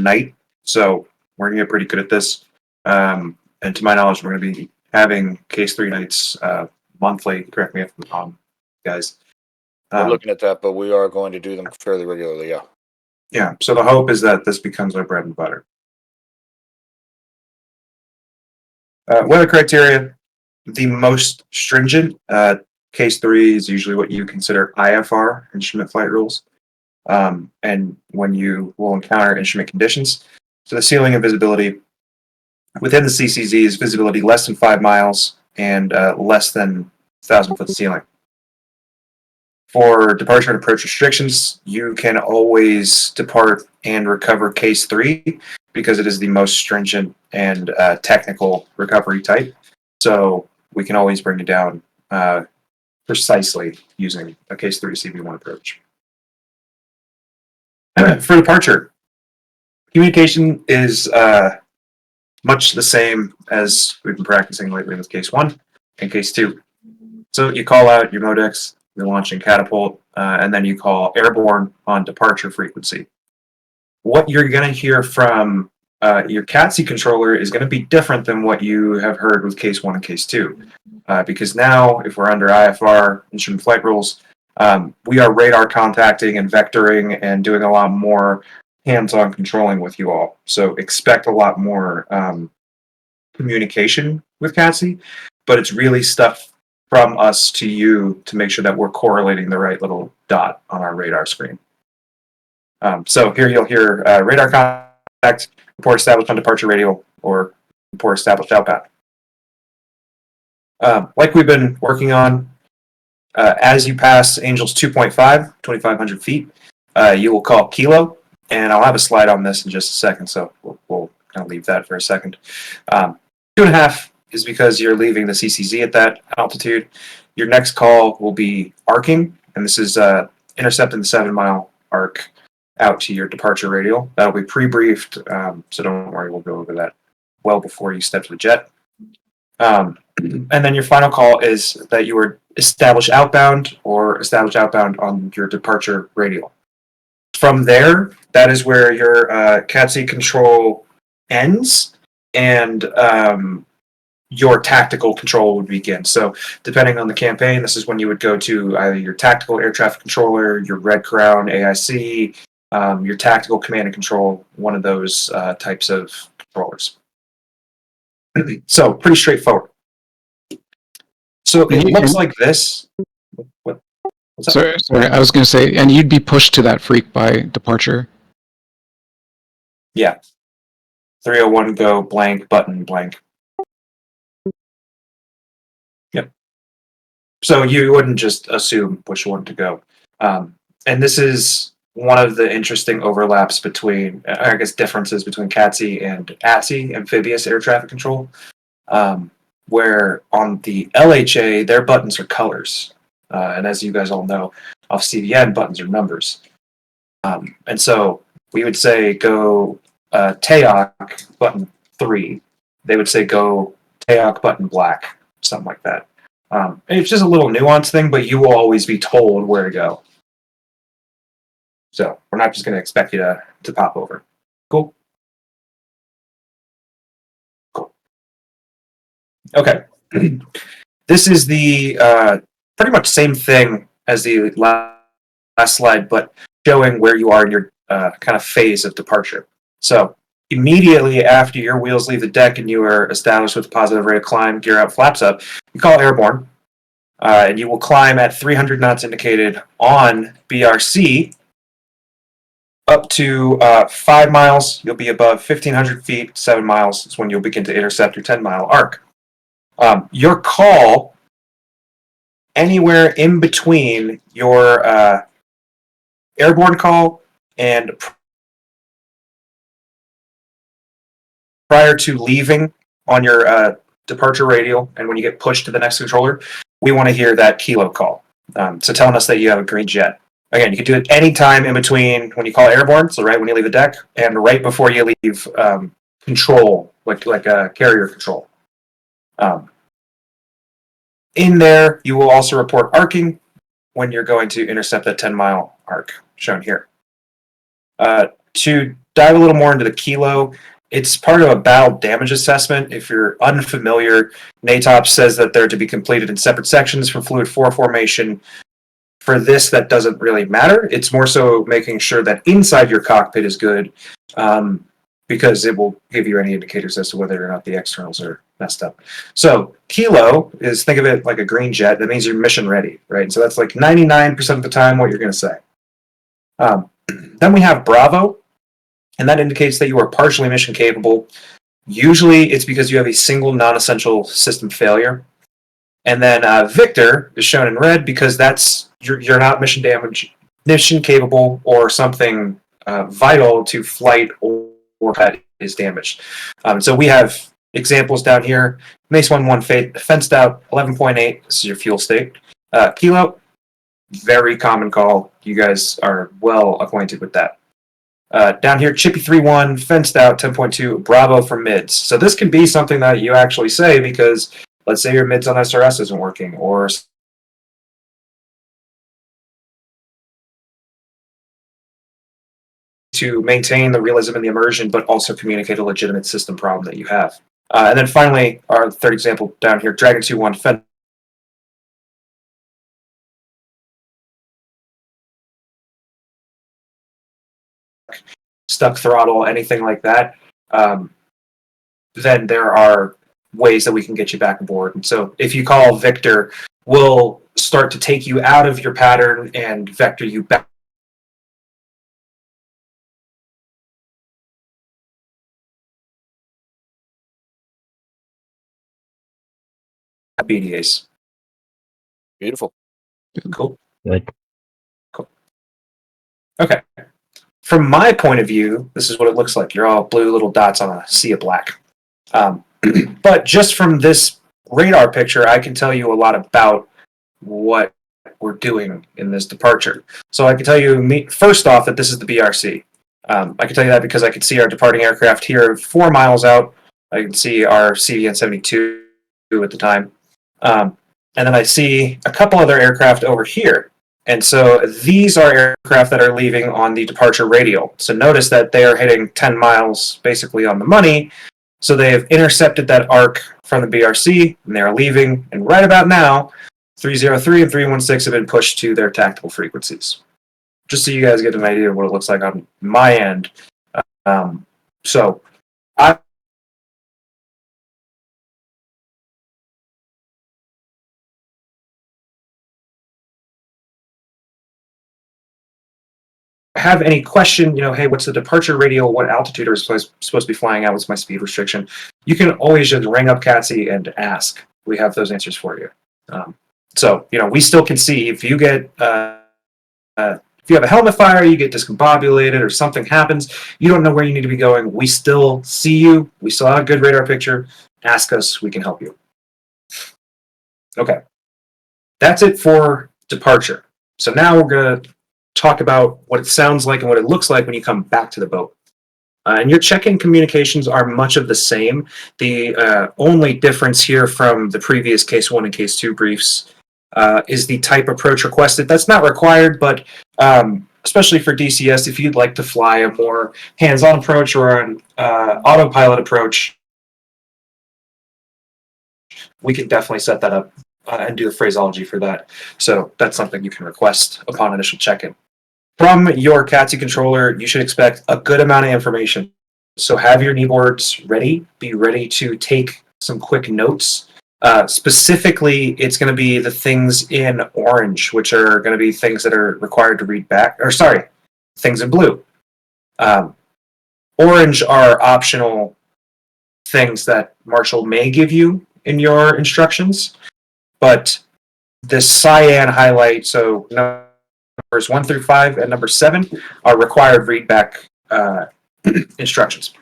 night, so we're going to get pretty good at this. And to my knowledge, we're going to be having CASE3 nights monthly. Correct me if I'm wrong, guys. We're looking at that, but we are going to do them fairly regularly, yeah. Yeah, so the hope is that this becomes our bread and butter. Weather criteria, the most stringent. CASE3 is usually what you consider IFR, instrument flight rules. And when you will encounter instrument conditions. So the ceiling and visibility within the CCZ is visibility less than 5 miles and less than 1,000-foot ceiling. For departure and approach restrictions, you can always depart and recover CASE3 because it is the most stringent and technical recovery type. So we can always bring it down precisely using a CASE3 CV1 approach. For departure, communication is much the same as we've been practicing lately with CASE1 and CASE2. So you call out your modex, you're launching catapult, and then you call airborne on departure frequency. What you're going to hear from your CATC controller is going to be different than what you have heard with CASE1 and CASE2. Because now, if we're under IFR, instrument flight rules, we are radar contacting and vectoring and doing a lot more hands-on controlling with you all. So expect a lot more communication with CATC, but it's really stuff from us to you to make sure that we're correlating the right little dot on our radar screen. So here you'll hear radar contact, report established on departure radial, or report established outbound. Like we've been working on, as you pass Angels 2.5, 2,500 feet, you will call kilo, and I'll have a slide on this in just a second, so we'll kind of leave that for a second. 2.5 is because you're leaving the CCZ at that altitude. Your next call will be arcing, and this is intercepting the 7-mile arc out to your departure radial. That'll be pre-briefed, so don't worry, we'll go over that well before you step to the jet. And then your final call is that you were established outbound or established outbound on your departure radial. From there, that is where your CATC control ends, and your tactical control would begin. So depending on the campaign, this is when you would go to either your tactical air traffic controller, your Red Crown AIC, your tactical command and control, one of those types of controllers. So pretty straightforward. So it looks like this. Sorry, I was going to say, and you'd be pushed to that freak by departure? Yeah. 301 go blank, button blank. Yep. So you wouldn't just assume push one to go. And this is one of the interesting overlaps between, I guess, differences between CATC and ATC, amphibious air traffic control, where on the LHA, their buttons are colors. And as you guys all know, off CVN, buttons are numbers. And so we would say go TAOC button 3. They would say go TAOC button black, something like that. And it's just a little nuance thing, but you will always be told where to go. So we're not just going to expect you to pop over. Cool? Cool. Okay. This is the pretty much same thing as the last slide, but showing where you are in your kind of phase of departure. So immediately after your wheels leave the deck and you are established with a positive rate of climb, gear out, flaps up, you call airborne, and you will climb at 300 knots indicated on BRC up to 5 miles. You'll be above 1,500 feet. 7 miles is when you'll begin to intercept your 10-mile arc. Your call anywhere in between your airborne call and prior to leaving on your departure radial, and when you get pushed to the next controller, we want to hear that kilo call. So telling us that you have a green jet. Again, you can do it any time in between when you call airborne, so right when you leave the deck, and right before you leave control, like a carrier control. In there, you will also report arcing when you're going to intercept that 10-mile arc, shown here. to dive a little more into the kilo, it's part of a battle damage assessment. If you're unfamiliar, NATOP says that they're to be completed in separate sections from fluid 4 formation. For this, that doesn't really matter. It's more so making sure that inside your cockpit is good, because it will give you any indicators as to whether or not the externals are messed up. So kilo is, think of it like a green jet. That means you're mission ready, right? So that's like 99% of the time what you're going to say. Then we have Bravo, and that indicates that you are partially mission capable. Usually it's because you have a single non-essential system failure. And then Victor is shown in red because that's you're not mission capable, or something vital to flight or that is damaged. So we have examples down here. Mace 1-1 fenced out 11.8. This is your fuel state. Kilo, very common call. You guys are well acquainted with that. Down here, Chippy 3-1 fenced out 10.2. Bravo for mids. So this can be something that you actually say because let's say your mids on SRS isn't working, or to maintain the realism and the immersion, but also communicate a legitimate system problem that you have. And then finally, our third example down here, Dragon 2-1 fence. Stuck throttle, anything like that, then there are ways that we can get you back aboard. And so if you call Victor, we'll start to take you out of your pattern and vector you back. BDAs. Beautiful. Cool. Good. Cool. Okay. From my point of view, this is what it looks like. You're all blue little dots on a sea of black. But just from this radar picture, I can tell you a lot about what we're doing in this departure. So I can tell you, first off, that this is the BRC. I can tell you that because I can see our departing aircraft here 4 miles out. I can see our CVN-72 at the time. And then I see a couple other aircraft over here. And so these are aircraft that are leaving on the departure radial. So notice that they are hitting 10 miles basically on the money. So they have intercepted that arc from the BRC, and they are leaving. And right about now, 303 and 316 have been pushed to their tactical frequencies. Just so you guys get an idea of what it looks like on my end. So I have any question, hey, what's the departure radial? What altitude are we supposed to be flying at? What's my speed restriction? You can always just ring up CATSI and ask. We have those answers for you. So, we still can see if you get, if you have a helmet fire, you get discombobulated or something happens, you don't know where you need to be going. We still see you. We still have a good radar picture. Ask us. We can help you. Okay. That's it for departure. So now we're going to talk about what it sounds like and what it looks like when you come back to the boat. And your check-in communications are much of the same. The only difference here from the previous Case 1 and Case 2 briefs is the type approach requested. That's not required, but especially for DCS, if you'd like to fly a more hands-on approach or an autopilot approach, we can definitely set that up and do the phraseology for that. So that's something you can request upon initial check-in. From your CATSI controller, you should expect a good amount of information. So have your kneeboards ready. Be ready to take some quick notes. Specifically, it's going to be the things in orange, which are going to be things that are required to read back. Or sorry, things in blue. Orange are optional things that Marshall may give you in your instructions. But the cyan highlight, so numbers 1 through 5 and number 7 are required readback instructions.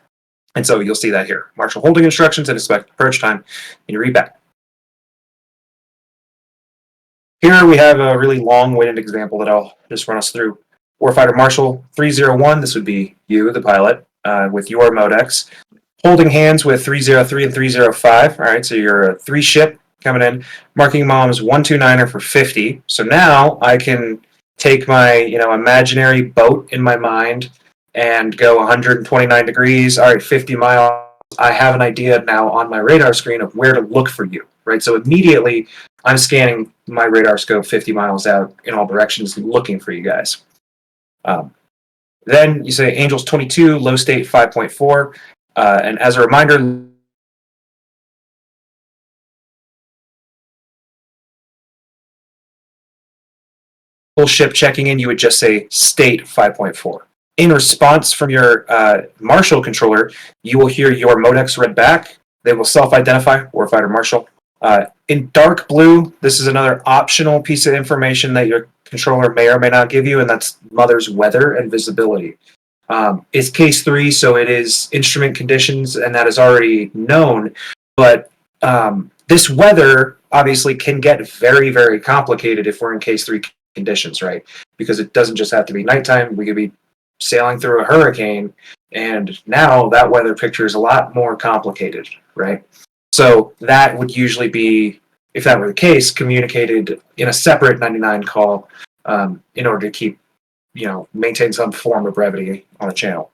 And so you'll see that here. Marshall holding instructions and expect approach time, and you read back. Here we have a really long-winded example that I'll just run us through. Warfighter Marshall 301, this would be you, the pilot, with your Modex. Holding hands with 303 and 305. All right, so you're a 3-ship coming in. Marking moms 129er for 50. So now I can take my imaginary boat in my mind and go 129 degrees. All right, 50 miles. I have an idea now on my radar screen of where to look for you, right? So immediately I'm scanning my radar scope 50 miles out in all directions looking for you guys. Then you say Angels 22, low state 5.4. And as a reminder, full ship checking in, you would just say state 5.4. In response from your Marshal controller, you will hear your modex read back. They will self-identify, warfighter Marshal. In dark blue, this is another optional piece of information that your controller may or may not give you, and that's Mother's weather and visibility. It's case 3, so it is instrument conditions, and that is already known. But this weather obviously can get very, very complicated if we're in case 3 conditions, right? Because it doesn't just have to be nighttime. We could be sailing through a hurricane, and now that weather picture is a lot more complicated, right? So that would usually be, if that were the case, communicated in a separate 99 call in order to keep, maintain some form of brevity on the channel.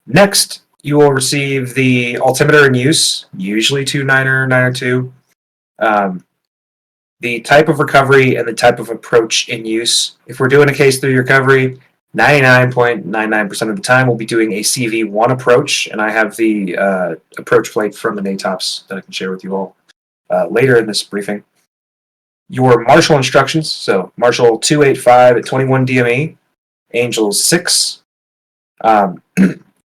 Next, you will receive the altimeter in use, usually 29er, 902. The type of recovery and the type of approach in use. If we're doing a case 3 recovery, 99.99% of the time we'll be doing a CV1 approach, and I have the approach plate from the NATOPS that I can share with you all later in this briefing. Your Marshal instructions, so Marshal 285 at 21 DME, Angels 6, and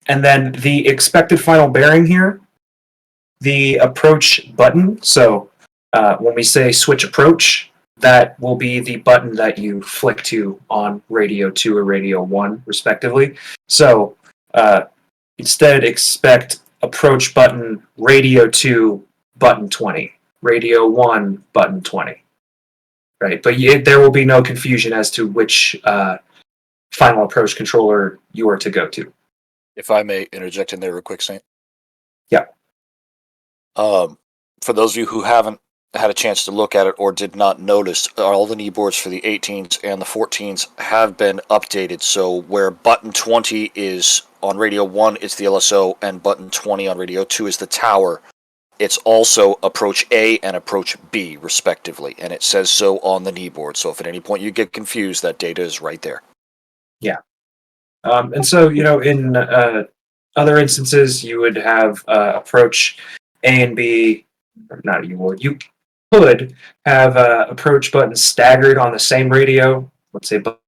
then the expected final bearing here, the approach button, so when we say switch approach, that will be the button that you flick to on radio 2 or radio 1, respectively. So instead, expect approach button radio 2 button 20, radio 1 button 20. Right, but there will be no confusion as to which final approach controller you are to go to. If I may interject in there real quick, Saint. Yeah. For those of you who haven't had a chance to look at it or did not notice, all the knee boards for the 18s and the 14s have been updated. So where button 20 is on radio 1, it's the LSO, and button 20 on radio 2 is the tower. It's also approach A and approach B, respectively, and it says so on the knee board. So if at any point you get confused, that data is right there. Yeah. And so, in other instances, you would have approach A and B, or not you would, you could have approach buttons staggered on the same radio, let's say button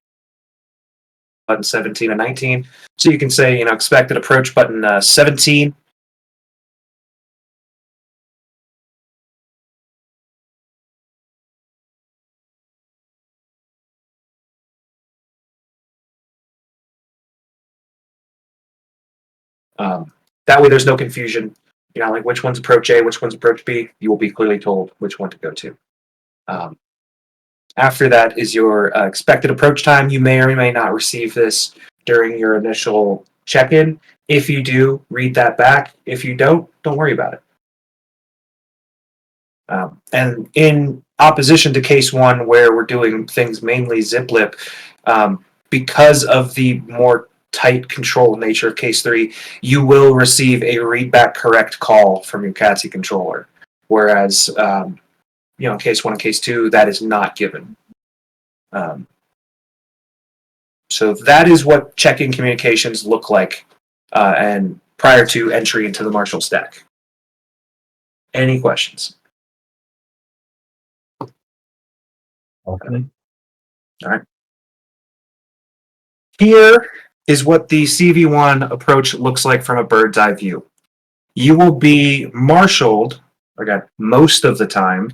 17 and 19. So you can say, expected approach button 17. That way there's no confusion, like which one's approach A, which one's approach B. You will be clearly told which one to go to. After that is your expected approach time. You may or may not receive this during your initial check-in. If you do, read that back. If you don't worry about it. And in opposition to case 1, where we're doing things mainly zip-lip, because of the more tight control nature of case 3, you will receive a readback correct call from your CATSI controller. Whereas, case 1 and case 2, that is not given. So that is what check-in communications look like and prior to entry into the Marshal stack. Any questions? Okay. All right. Here is what the CV1 approach looks like from a bird's eye view. You will be marshaled, again, most of the time,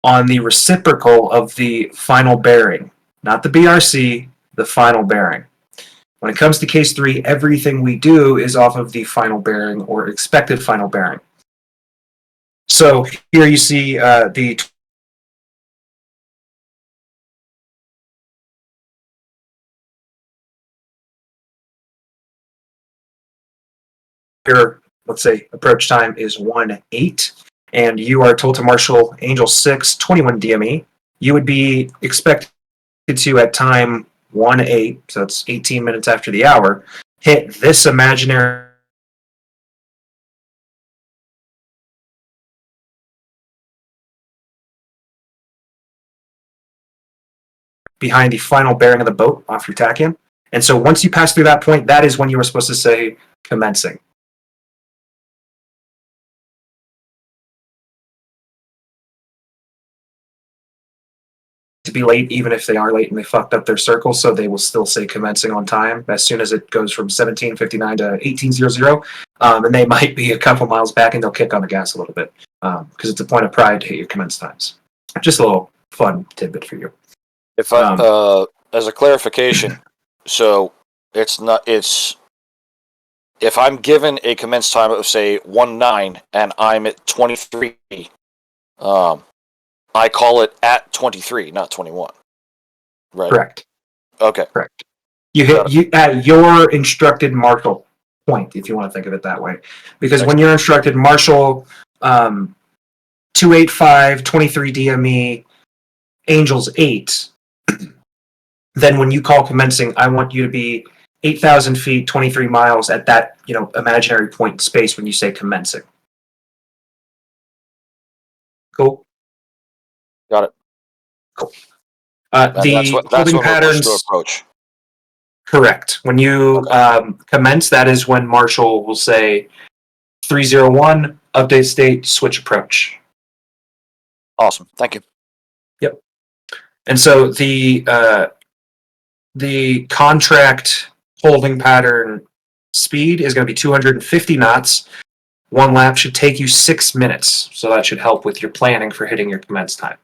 on the reciprocal of the final bearing, not the BRC, the final bearing. When it comes to case 3, everything we do is off of the final bearing or expected final bearing. So here you see the let's say approach time is 1-8, and you are told to marshal Angel 6, 21 DME, you would be expected to, at time 1-8, so it's 18 minutes after the hour, hit this imaginary behind the final bearing of the boat off your tachyon. And so once you pass through that point, that is when you were supposed to say commencing. To be late, even if they are late and they fucked up their circle, so they will still say commencing on time as soon as it goes from 17:59 to 18:00. And they might be a couple miles back and they'll kick on the gas a little bit because it's a point of pride to hit your commence times. Just a little fun tidbit for you. If I, as a clarification, so it's if I'm given a commence time of say 1-9 and I'm at 23, I call it at 23, not 21. Right. Correct. Okay. Correct. You hit at your instructed marshal point, if you want to think of it that way, because when you're instructed marshal 285 23 DME Angels 8. Then when you call commencing, I want you to be 8,000 feet, 23 miles at that, imaginary point in space when you say commencing. Cool. Got it. Cool. That's when holding patterns. To approach. Correct. When you commence, that is when Marshall will say 301, update state, switch approach. Awesome. Thank you. Yep. And so the contract holding pattern speed is going to be 250 knots. One lap should take you 6 minutes, so that should help with your planning for hitting your commence time.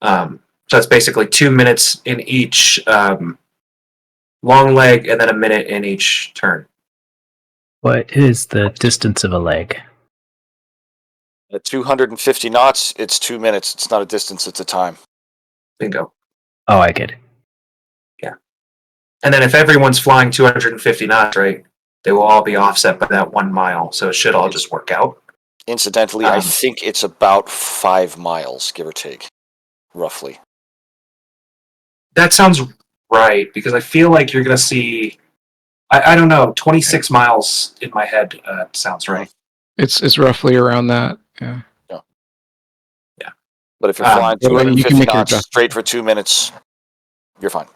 So that's basically 2 minutes in each long leg and then a minute in each turn. What is the distance of a leg? At 250 knots, it's 2 minutes. It's not a distance, it's a time. Bingo. Oh, I get it. Yeah. And then if everyone's flying 250 knots, right, they will all be offset by that 1 mile, so it should all just work out. Incidentally, I think it's about 5 miles, give or take, roughly. That sounds right, because I feel like you're going to see, I don't know, 26 miles in my head sounds right. It's roughly around that. Yeah. Yeah. But if you're flying you can 250 make your knots straight for 2 minutes, you're fine.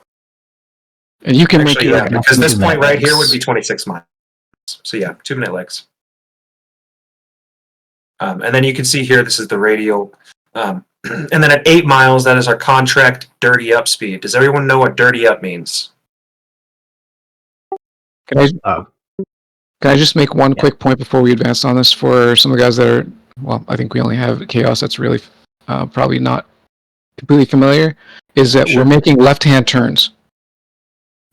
And you can Actually, make your because this adjustments. point right here would be 26 miles. So yeah, 2 minute legs. And then you can see here, this is the radial. And then at 8 miles, that is our contract dirty up speed. Does everyone know what dirty up means? Can I just make one quick point before we advance on this for some of the guys that are, well, I think we only have Chaos that's really probably not completely familiar, is that we're making left-hand turns.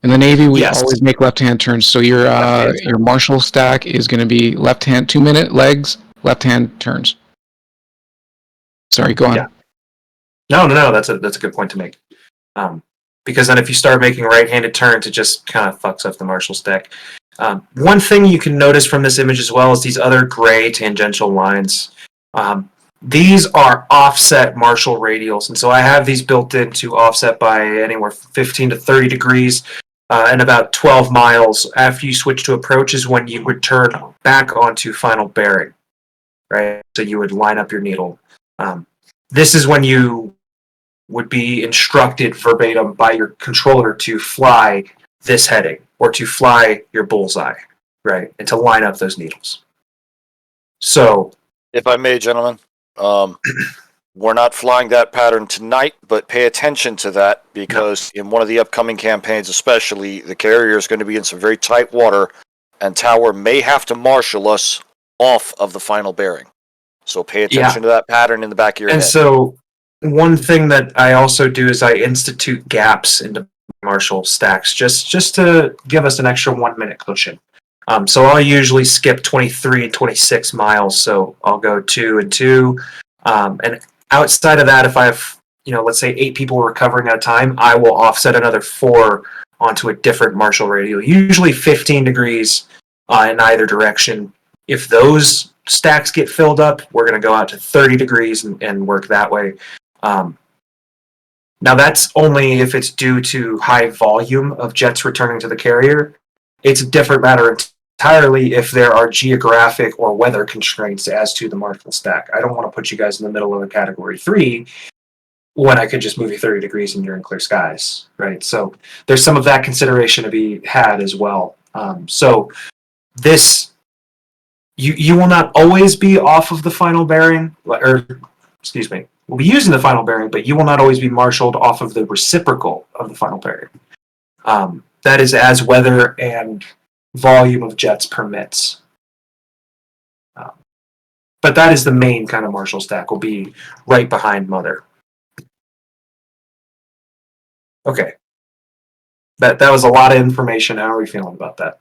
In the Navy, we always make left-hand turns, so your marshal stack is going to be left-hand 2 minute legs, left-hand turns. Sorry, go on. Yeah. No, that's a good point to make. Because then if you start making right-handed turns, it just kind of fucks up the marshal stack. One thing you can notice from this image as well is these other gray tangential lines. These are offset marshal radials, and so I have these built in to offset by anywhere from 15 to 30 degrees, and about 12 miles after you switch to approach is when you would turn back onto final bearing, right? So you would line up your needle. This is when you would be instructed verbatim by your controller to fly this heading or to fly your bullseye, right? And to line up those needles. So, if I may, gentlemen, we're not flying that pattern tonight, but pay attention to that because in one of the upcoming campaigns, especially, the carrier is going to be in some very tight water, and Tower may have to marshal us off of the final bearing. So pay attention to that pattern in the back of your head. And so one thing that I also do is I institute gaps into marshal stacks just to give us an extra 1 minute cushion. So I'll usually skip 23 and 26 miles. So I'll go 2 and 2. And outside of that, if I have, let's say 8 people recovering at a time, I will offset another 4 onto a different marshal radial, usually 15 degrees in either direction. If those stacks get filled up, we're going to go out to 30 degrees and work that way. Now, that's only if it's due to high volume of jets returning to the carrier. It's a different matter entirely if there are geographic or weather constraints as to the Marshall stack. I don't want to put you guys in the middle of a category 3 when I could just move you 30 degrees and you're in clear skies, right? So there's some of that consideration to be had as well. So this, you will not always be off of the final bearing, or excuse me, we'll be using the final bearing, but you will not always be marshaled off of the reciprocal of the final bearing. That is as weather and volume of jets permits. But that is the main kind of Marshall stack, will be right behind mother. Okay. That was a lot of information. How are we feeling about that?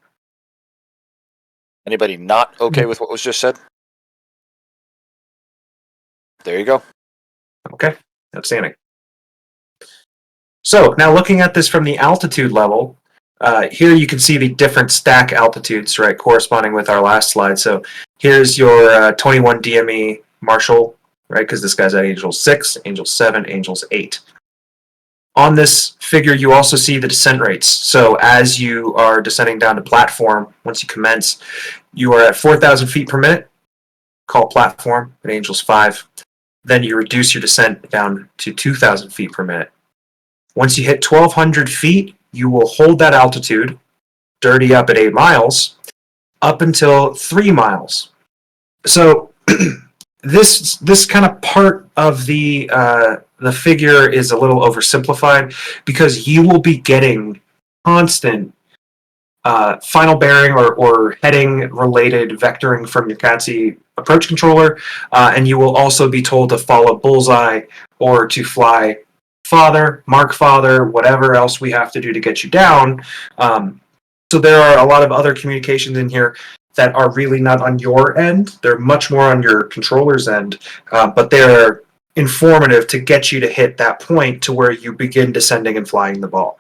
Anybody not okay with what was just said? There you go. Okay, outstanding. So now looking at this from the altitude level, here you can see the different stack altitudes, right, corresponding with our last slide. So here's your 21 DME Marshall, right, because this guy's at Angels 6, Angels 7, Angels 8. On this figure, you also see the descent rates. So as you are descending down to platform, once you commence, you are at 4,000 feet per minute, call platform at Angels 5. Then you reduce your descent down to 2,000 feet per minute. Once you hit 1,200 feet, you will hold that altitude, dirty up at 8 miles, up until 3 miles. So this kind of part of the figure is a little oversimplified because you will be getting constant final bearing or heading related vectoring from your CASE3 approach controller, and you will also be told to follow bullseye or to fly father, mark father, whatever else we have to do to get you down. So there are a lot of other communications in here that are really not on your end. They're much more on your controller's end, but they're informative to get you to hit that point to where you begin descending and flying the ball.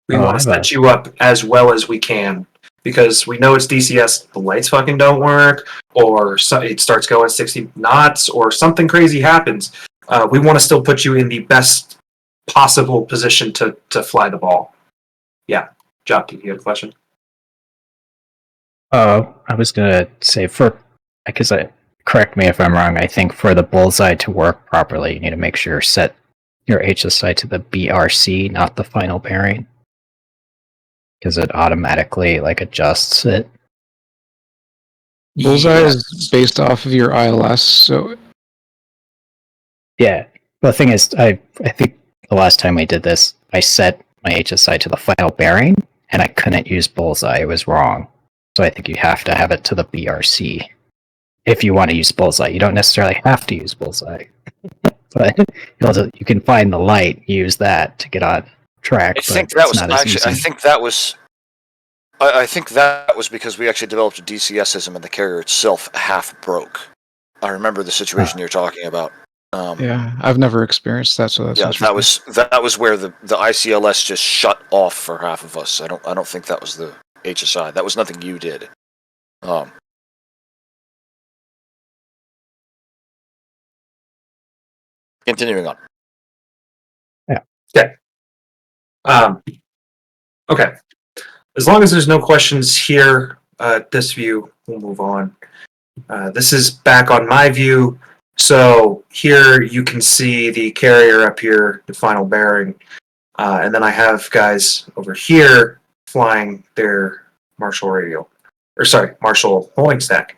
We want to set you up as well as we can because we know it's DCS, the lights fucking don't work, or it starts going 60 knots, or something crazy happens. We want to still put you in the best possible position to fly the ball. Yeah. Jockey, you had a question? I was gonna say correct me if I'm wrong. I think for the bullseye to work properly, you need to make sure you set your HSI to the BRC, not the final bearing, because it automatically adjusts it. Bullseye is based off of your ILS, so yeah. Well, the thing is, I think the last time we did this, I set my HSI to the final bearing, and I couldn't use bullseye. It was wrong. So I think you have to have it to the BRC if you want to use bullseye. You don't necessarily have to use bullseye, but you can find the light, use that to get on track. I think that was actually. I think that was because we actually developed a DCS system and the carrier itself half broke. I remember the situation you're talking about. yeah, I've never experienced that, so that's that was where the ICLS just shut off for half of us. I don't think that was the HSI. That was nothing you did. Continuing on. Yeah. Okay. Okay. As long as there's no questions here at this view, we'll move on. This is back on my view. So here you can see the carrier up here, the final bearing. And then I have guys over here flying their Marshall radial. Marshall holding stack.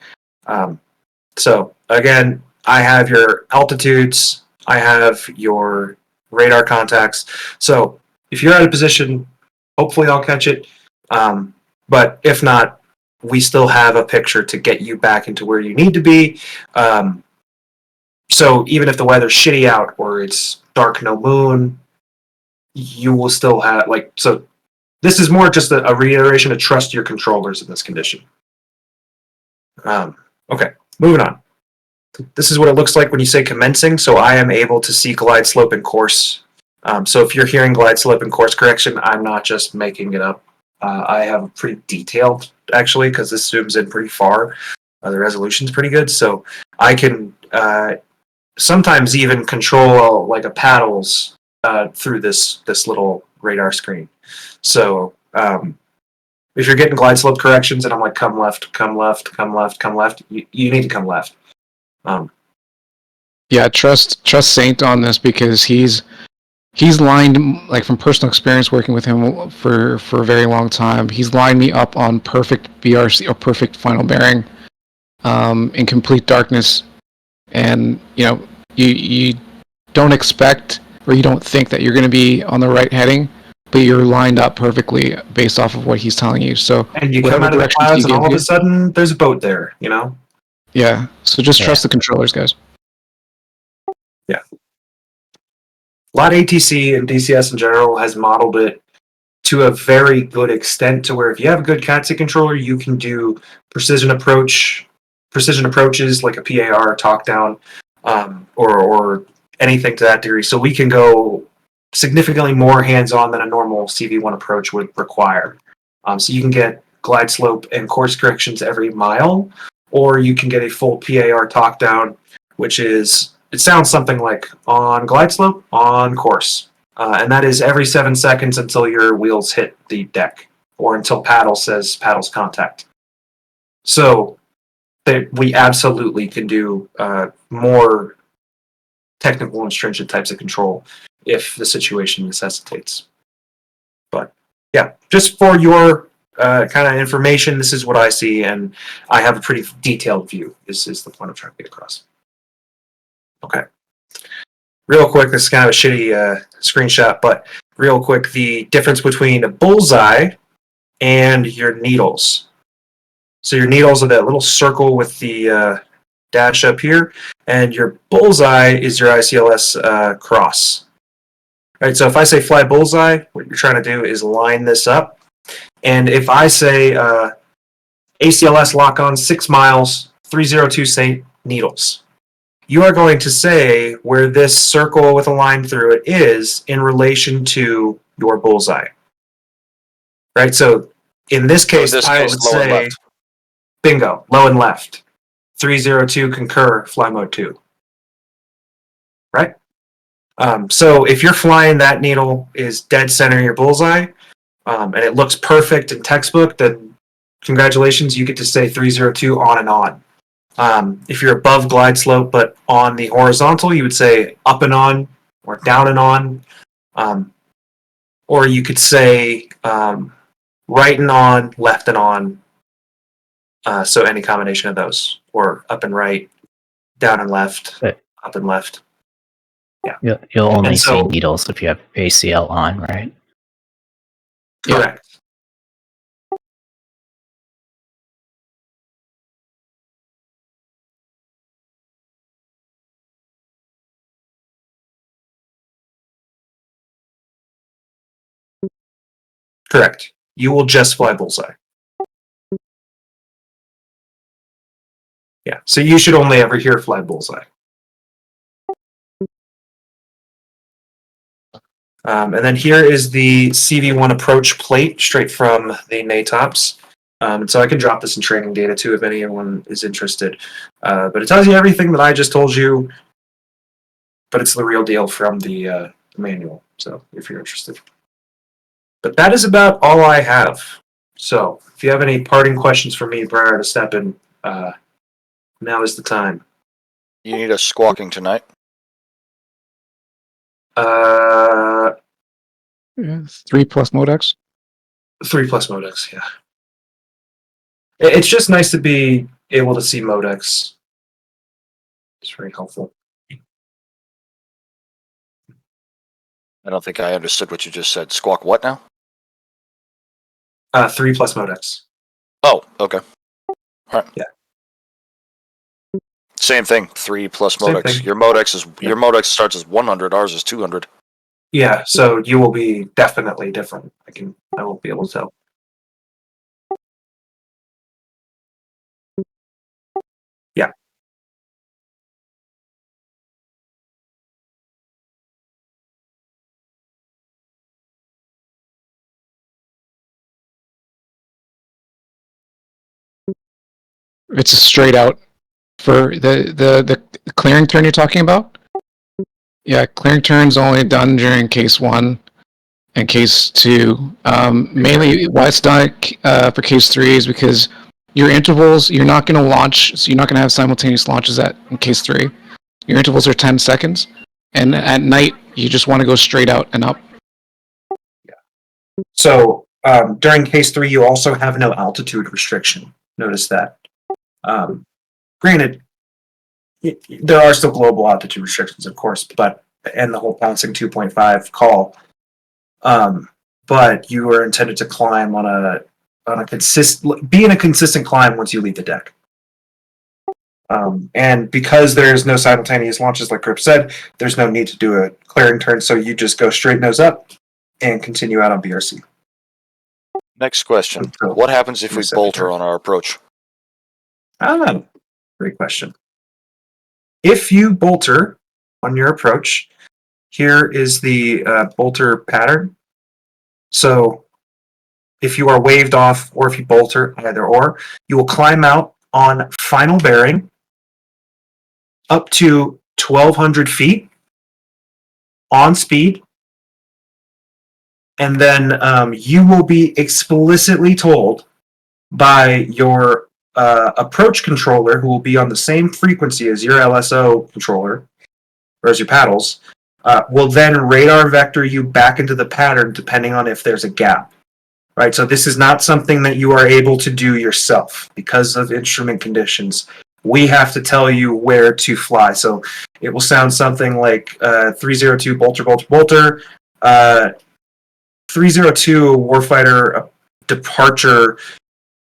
So again, I have your altitudes. I have your radar contacts. So if you're out of position, hopefully I'll catch it. But if not, we still have a picture to get you back into where you need to be. So even if the weather's shitty out or it's dark, no moon, you will still have so this is more just a reiteration to trust your controllers in this condition. Okay, moving on. This is what it looks like when you say commencing. So I am able to see glide slope and course. So if you're hearing glide slope and course correction, I'm not just making it up. I have a pretty detailed, actually, because this zooms in pretty far. The resolution's pretty good, so I can sometimes even control like a paddles through this little radar screen. So if you're getting glide slope corrections and I'm like, come left, come left, come left, come left, you need to come left. Yeah, trust Saint on this because he's lined, like from personal experience working with him for a very long time. He's lined me up on perfect BRC or perfect final bearing, in complete darkness, and you don't expect or you don't think that you're going to be on the right heading, but you're lined up perfectly based off of what he's telling you. So And you come out of the clouds, and all of a sudden there's a boat there. Yeah. So just trust the controllers, guys. Yeah. A lot of ATC and DCS in general has modeled it to a very good extent to where if you have a good CATC controller, you can do precision approaches like a PAR talk down, or anything to that degree. So we can go significantly more hands-on than a normal CV1 approach would require. So you can get glide slope and course corrections every mile, or you can get a full PAR talk down, which is, it sounds something like on glide slope, on course. And that is every 7 seconds until your wheels hit the deck, or until paddle says paddles contact. So we absolutely can do more technical and stringent types of control if the situation necessitates. But yeah, just for your kind of information, this is what I see, and I have a pretty detailed view. This is the point I'm trying to get across. Okay. Real quick, this is kind of a shitty screenshot, but real quick, the difference between a bullseye and your needles. So your needles are that little circle with the dash up here, and your bullseye is your ICLS cross. All right, so if I say fly bullseye, what you're trying to do is line this up. And if I say ACLS lock on 6 miles, 302 St. Needles, you are going to say where this circle with a line through it is in relation to your bullseye. Right? So in this case, I would say, bingo, low and left. 302 concur, fly mode 2. Right? So if you're flying that needle is dead center your bullseye, and it looks perfect in textbook, then congratulations, you get to say 302 on and on. If you're above glide slope but on the horizontal, you would say up and on or down and on. Or you could say right and on, left and on. So any combination of those, or up and right, down and left, up and left. Yeah. You'll only see needles if you have ACL on, right? Correct. Correct. You will just fly bullseye. Yeah. So you should only ever hear fly bullseye. And then here is the CV1 approach plate straight from the NATOPS. So I can drop this in training data too if anyone is interested. But it tells you everything that I just told you, but it's the real deal from the manual. So if you're interested. But that is about all I have. So if you have any parting questions for me prior to stepping, now is the time. You need us squawking tonight? 3+ modex. 3+ modex, yeah. It's just nice to be able to see modex. It's very helpful. I don't think I understood what you just said. Squawk what now? 3+ modex. Oh, okay. All right. Yeah. Same thing. 3+ Same modex. thing. Your modex starts as 100. Ours is 200. Yeah, so you will be definitely different. I won't be able to tell. Yeah. It's a straight out For the clearing turn you're talking about? Yeah, clearing turn's only done during case 1 and case 2. Mainly why it's done for case 3 is because your intervals, you're not going to launch, so you're not going to have simultaneous launches in case 3. Your intervals are 10 seconds, and at night, you just want to go straight out and up. So during case 3, you also have no altitude restriction. Notice that. Granted, there are still global altitude restrictions, of course, and the whole bouncing 2.5 call. But you are intended to climb be in a consistent climb once you leave the deck. And because there's no simultaneous launches, like Grip said, there's no need to do a clearing turn, so you just go straight nose up and continue out on BRC. Next question. What happens if we bolter on our approach? Great question. If you bolter on your approach, here is the bolter pattern. So if you are waved off or if you bolter, either or, you will climb out on final bearing up to 1,200 feet on speed. And then you will be explicitly told by your approach controller, who will be on the same frequency as your LSO controller, or as your paddles, will then radar vector you back into the pattern depending on if there's a gap. Right, so this is not something that you are able to do yourself because of instrument conditions. We have to tell you where to fly. So it will sound something like 302 bolter, bolter, bolter, 302 warfighter departure,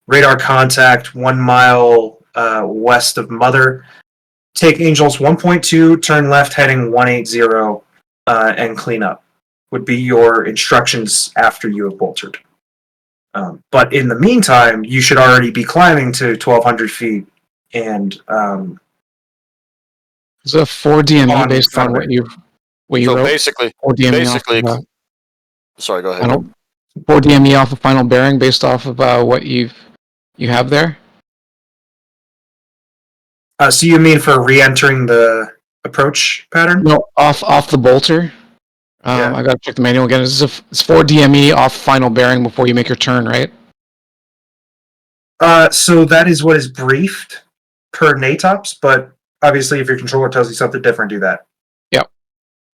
radar contact 1 mile west of Mother. Take Angels 1.2, turn left heading 180, and clean up. Would be your instructions after you have boltered. But in the meantime, you should already be climbing to 1,200 feet and Is a 4 DME based on what you So wrote? basically, 4 DME sorry, go ahead. 4 DME off of final bearing based off of what you have there? so you mean for re-entering the approach pattern? No, off the bolter. Yeah. I gotta check the manual again. It's 4 DME off final bearing before you make your turn, right? So that is what is briefed per NATOPS, but obviously if your controller tells you something different, do that. Yep.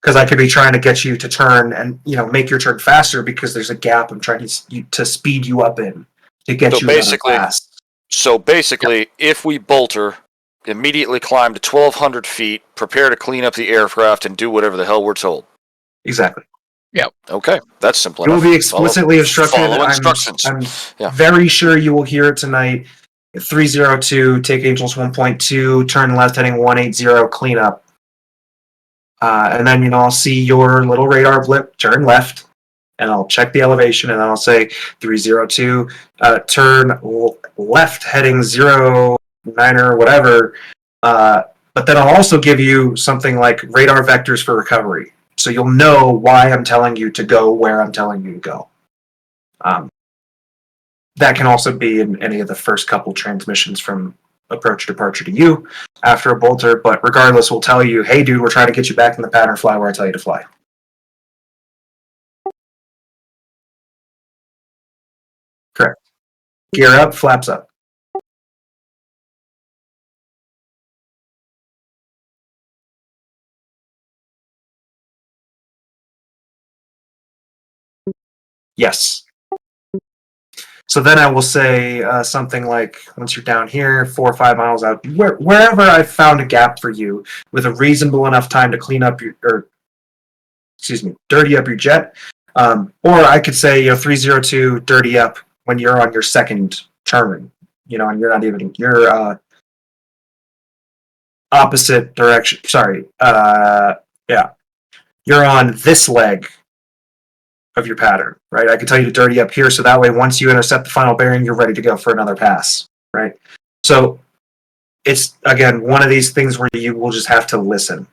Because I could be trying to get you to turn and make your turn faster because there's a gap I'm trying to speed you up in to get you fast. So basically, if we bolter, immediately climb to 1,200 feet, prepare to clean up the aircraft, and do whatever the hell we're told. Exactly. Yep. Okay, that's simple You enough. will be explicitly instructed. Follow instructions. I'm very sure you will hear it tonight. 302, take Angels 1.2, turn left heading 180, clean up. And then, I'll see your little radar blip, turn left, and I'll check the elevation, and then I'll say 302, turn left heading 09 or whatever. But then I'll also give you something like radar vectors for recovery. So you'll know why I'm telling you to go where I'm telling you to go. That can also be in any of the first couple transmissions from approach departure to you after a bolter, but regardless, we'll tell you, hey dude, we're trying to get you back in the pattern, fly where I tell you to fly. Correct. Gear up, flaps up. Yes. So then I will say something like, once you're down here, 4 or 5 miles out, wherever I've found a gap for you with a reasonable enough time to clean up dirty up your jet. Or I could say, 302, dirty up when you're on your second turn, and you're not even, you're opposite direction. Sorry. Yeah. You're on this leg of your pattern, right? I can tell you to dirty up here, so that way once you intercept the final bearing, you're ready to go for another pass, right? So it's, again, one of these things where you will just have to listen.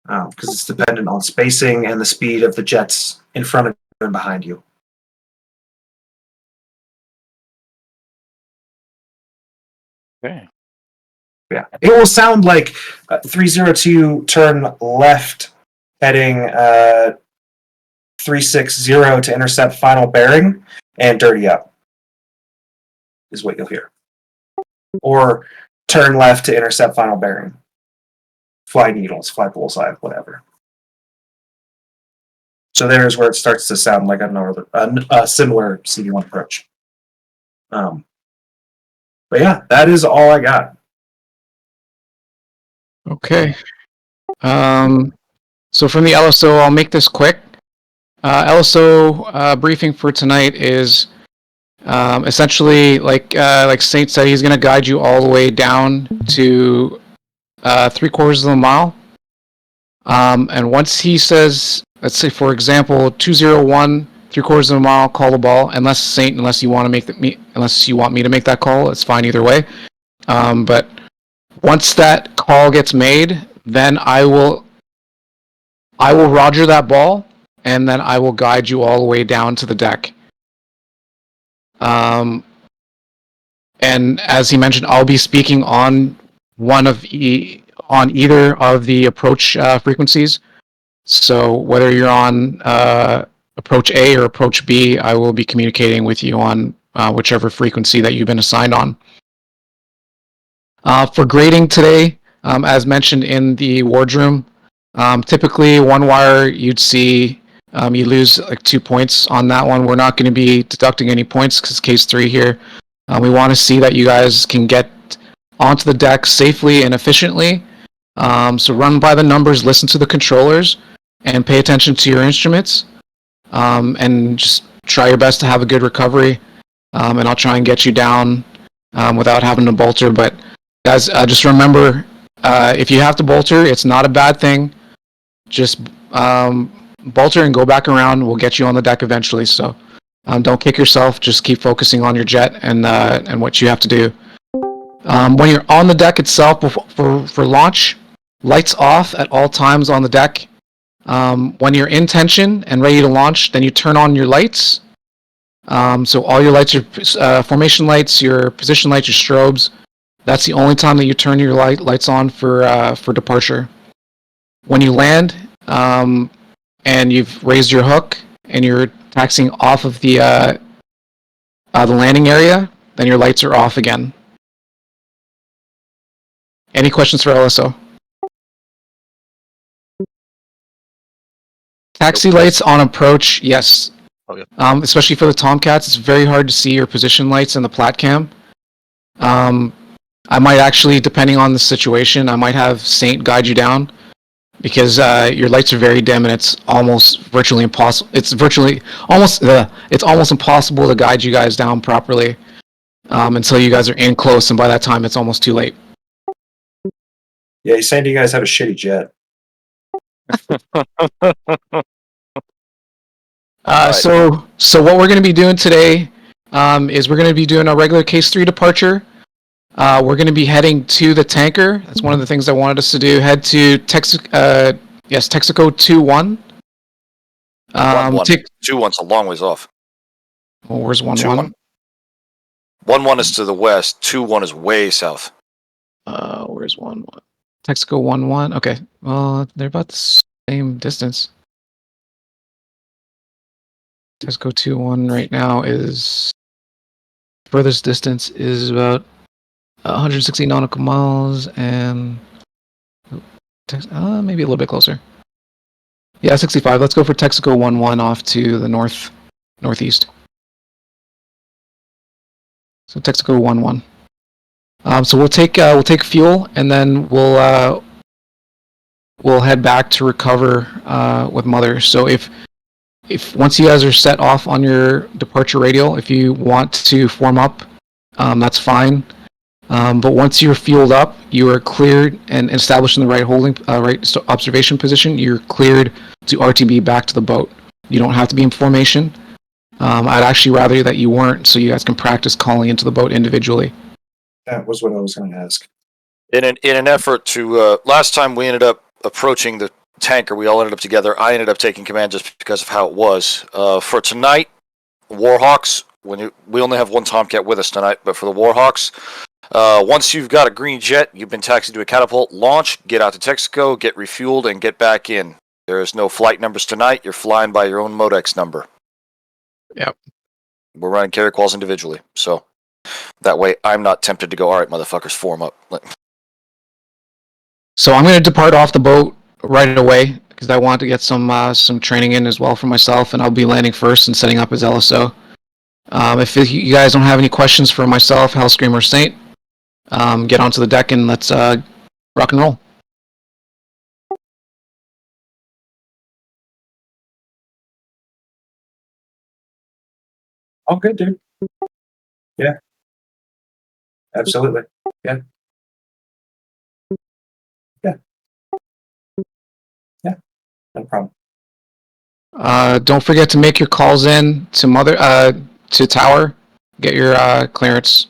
Because it's dependent on spacing and the speed of the jets in front of you and behind you. Okay. Yeah, it will sound like 302 turn left heading 360 to intercept final bearing and dirty up is what you'll hear. Or turn left to intercept final bearing. Fly needles, fly bullseye, whatever. So there's where it starts to sound like a similar CD1 approach. But yeah, that is all I got. Okay. So from the LSO, I'll make this quick. LSO briefing for tonight is essentially like Saint said, he's going to guide you all the way down to 3/4 of a mile. And once he says, let's say for example, 201, 3/4 of a mile, call the ball. Unless you want me to make that call, it's fine either way. But once that call gets made, then I will roger that ball, and then I will guide you all the way down to the deck. And as he mentioned, I'll be speaking on either of the approach frequencies. So whether you're on approach A or approach B, I will be communicating with you on whichever frequency that you've been assigned on. For grading today, as mentioned in the wardroom, typically one wire you'd see you lose like 2 points on that one. We're not going to be deducting any points because CASE3 here. We want to see that you guys can get onto the deck safely and efficiently. So run by the numbers, listen to the controllers, and pay attention to your instruments. And just try your best to have a good recovery. And I'll try and get you down without having to bolter. But guys, just remember, if you have to bolter, it's not a bad thing. Just bolter and go back around. We'll get you on the deck eventually. So don't kick yourself. Just keep focusing on your jet and what you have to do. When you're on the deck itself for launch, lights off at all times on the deck. When you're in tension and ready to launch, then you turn on your lights. So all your lights, your formation lights, your position lights, your strobes. That's the only time that you turn your lights on for departure. When you land and you've raised your hook and you're taxiing off of the landing area, then your lights are off again. Any questions for LSO? Taxi lights on approach, yes. Okay. Especially for the Tomcats, it's very hard to see your position lights in the plat cam. I might actually, depending on the situation, I might have Saint guide you down because your lights are very dim and it's almost virtually impossible. It's almost impossible to guide you guys down properly until you guys are in close, and by that time it's almost too late. Yeah, he's saying you guys have a shitty jet. Right. So what we're going to be doing today is we're going to be doing a regular CASE3 departure. We're going to be heading to the tanker. That's one of the things I wanted us to do. Head to Texaco 2-1. 2-1's a long ways off. Well, where's 1-1? 2-1. 1-1 is to the west. 2-1 is way south. Where's 1-1? Texaco 1-1. Okay. Well, they're about the same distance. Texaco 2-1 right now is furthest distance is about 160 nautical miles and maybe a little bit closer. Yeah, 65. Let's go for Texaco 1-1 off to the northeast. So Texaco 1-1. So we'll take fuel and then we'll head back to recover with Mother. So if once you guys are set off on your departure radial, if you want to form up, that's fine. But once you're fueled up, you are cleared and established in the right observation position. You're cleared to RTB back to the boat. You don't have to be in formation. I'd actually rather that you weren't, so you guys can practice calling into the boat individually. That was what I was going to ask. In an effort to last time we ended up approaching the tanker, we all ended up together. I ended up taking command just because of how it was. For tonight, Warhawks. We only have one Tomcat with us tonight, but for the Warhawks, Once you've got a green jet, you've been taxied to a catapult, launch, get out to Texaco, get refueled, and get back in. There is no flight numbers tonight. You're flying by your own Modex number. Yep. We're running carry quals individually, so that way I'm not tempted to go, all right, motherfuckers, form up. So I'm going to depart off the boat right away because I want to get some training in as well for myself, and I'll be landing first and setting up as LSO. If you guys don't have any questions for myself, Hellscream or Saint, get onto the deck and let's rock and roll. All good, dude. Yeah. Absolutely. Yeah. Yeah. Yeah. No problem. Don't forget to make your calls in to to Tower. Get your clearance